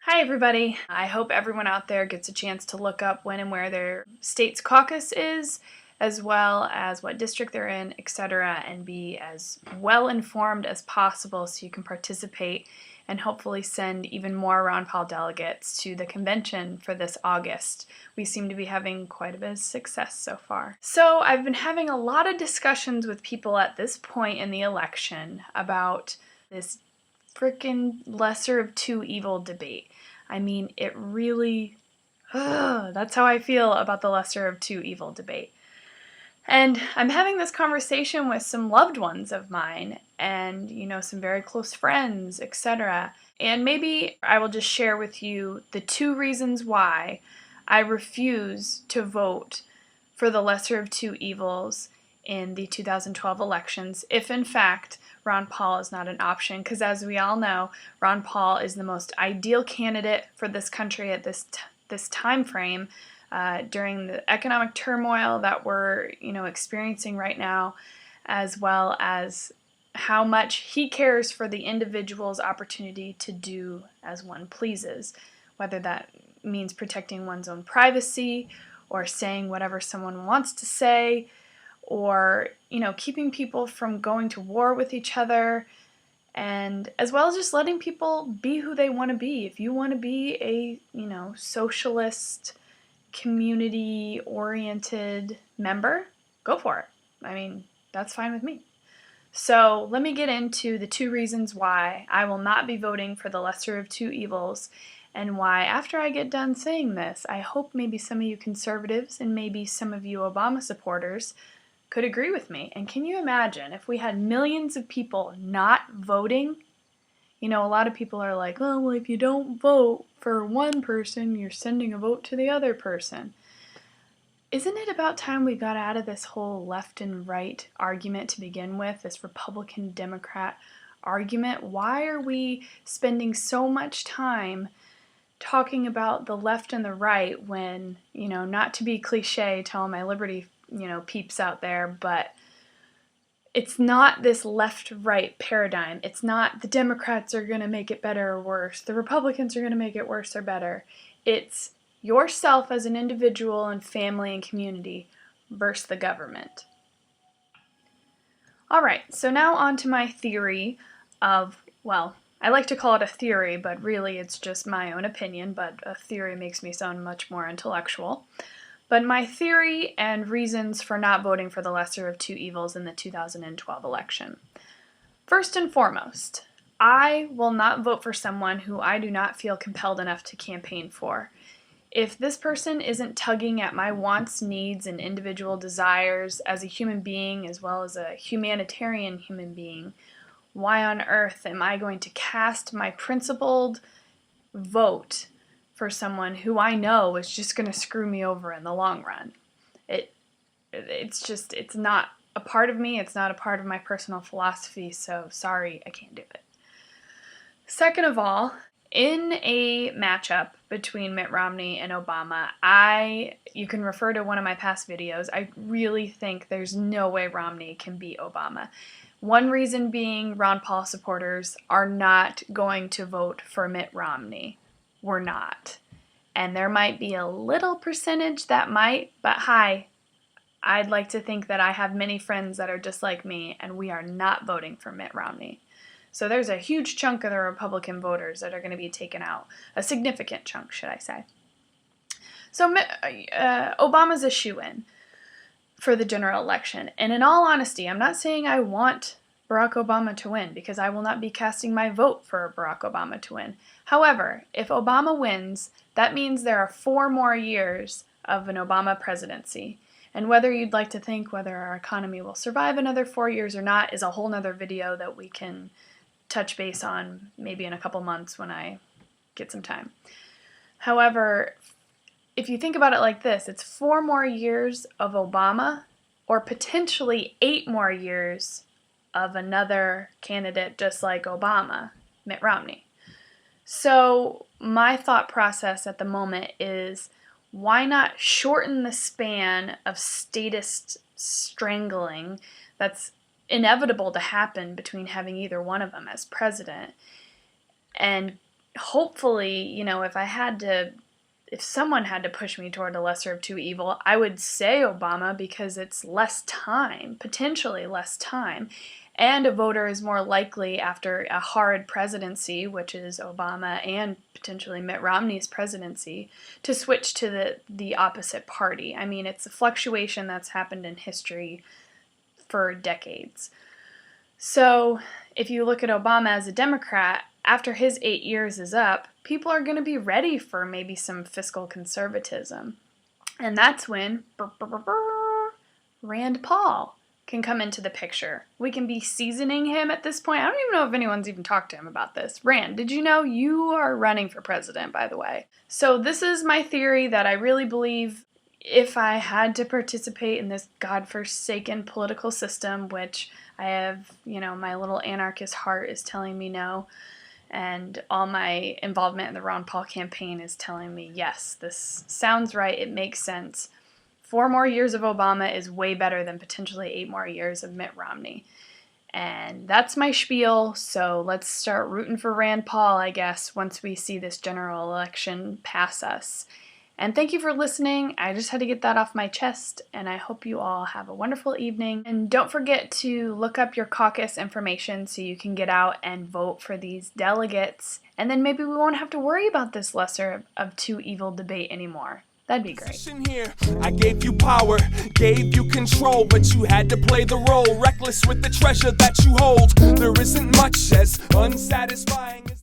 Hi, everybody. I hope everyone out there gets a chance to look up when and where their state's caucus is, as well as what district they're in, etc., and be as well informed as possible so you can participate and hopefully send even more Ron Paul delegates to the convention for this August. We seem to be having quite a bit of success so far. So I've been having a lot of discussions with people at this point in the election about this frickin' lesser of two evil debate. I mean, it really, that's how I feel about the lesser of two evil debate. And I'm having this conversation with some loved ones of mine and, some very close friends, etc. And maybe I will just share with you the two reasons why I refuse to vote for the lesser of two evils in the 2012 elections, if in fact Ron Paul is not an option, because as we all know, Ron Paul is the most ideal candidate for this country at this time frame during the economic turmoil that we're experiencing right now, as well as how much he cares for the individual's opportunity to do as one pleases, whether that means protecting one's own privacy or saying whatever someone wants to say, or keeping people from going to war with each other, and as well as just letting people be who they want to be. If you want to be a socialist, community oriented member, go for it. I mean, that's fine with me. So let me get into the two reasons why I will not be voting for the lesser of two evils, and why, after I get done saying this, I hope maybe some of you conservatives and maybe some of you Obama supporters could agree with me. And can you imagine if we had millions of people not voting? A lot of people are like, oh, well, if you don't vote for one person, you're sending a vote to the other person. Isn't it about time we got out of this whole left and right argument to begin with, this Republican-Democrat argument? Why are we spending so much time talking about the left and the right when, not to be cliche to all my liberty, peeps out there, but it's not this left-right paradigm. It's not the Democrats are going to make it better or worse. The Republicans are going to make it worse or better. It's yourself as an individual and family and community versus the government. All right, so now on to my theory of, well, I like to call it a theory, but really it's just my own opinion, but a theory makes me sound much more intellectual. But my theory and reasons for not voting for the lesser of two evils in the 2012 election. First and foremost, I will not vote for someone who I do not feel compelled enough to campaign for. If this person isn't tugging at my wants, needs, and individual desires as a human being as well as a humanitarian human being, why on earth am I going to cast my principled vote for someone who I know is just going to screw me over in the long run? It's not a part of me. It's not a part of my personal philosophy, so sorry, I can't do it. Second of all, in a matchup between Mitt Romney and Obama, you can refer to one of my past videos, I really think there's no way Romney can beat Obama. One reason being Ron Paul supporters are not going to vote for Mitt Romney. We're not. And there might be a little percentage that might, but hi, I'd like to think that I have many friends that are just like me, and we are not voting for Mitt Romney. So there's a huge chunk of the Republican voters that are going to be taken out. A significant chunk, should I say. So Obama's a shoo-in for the general election. And in all honesty, I'm not saying I want Barack Obama to win, because I will not be casting my vote for Barack Obama to win. However, if Obama wins, that means there are 4 more years of an Obama presidency. And whether you'd like to think whether our economy will survive another 4 years or not is a whole nother video that we can touch base on maybe in a couple months when I get some time. However, if you think about it like this, it's 4 more years of Obama, or potentially 8 more years of another candidate just like Obama, Mitt Romney. So my thought process at the moment is, why not shorten the span of statist strangling that's inevitable to happen between having either one of them as president, and hopefully, if someone had to push me toward a lesser of two evil, I would say Obama, because it's less time, potentially less time, and a voter is more likely after a hard presidency, which is Obama and potentially Mitt Romney's presidency, to switch to the opposite party. I mean, it's a fluctuation that's happened in history for decades. So if you look at Obama as a Democrat, after his 8 years is up, people are going to be ready for maybe some fiscal conservatism. And that's when Rand Paul can come into the picture. We can be seasoning him at this point. I don't even know if anyone's even talked to him about this. Rand, did you know you are running for president, by the way? So this is my theory that I really believe if I had to participate in this godforsaken political system, which I have, my little anarchist heart is telling me no, and all my involvement in the Ron Paul campaign is telling me, yes, this sounds right, it makes sense. 4 more years of Obama is way better than potentially 8 more years of Mitt Romney. And that's my spiel, so let's start rooting for Rand Paul, I guess, once we see this general election pass us. And thank you for listening. I just had to get that off my chest, and I hope you all have a wonderful evening. And don't forget to look up your caucus information so you can get out and vote for these delegates, and then maybe we won't have to worry about this lesser of two evil debate anymore. That'd be great. Here, I gave you power, gave you control, but you had to play the role, reckless with the treasure that you hold. There isn't much as unsatisfying as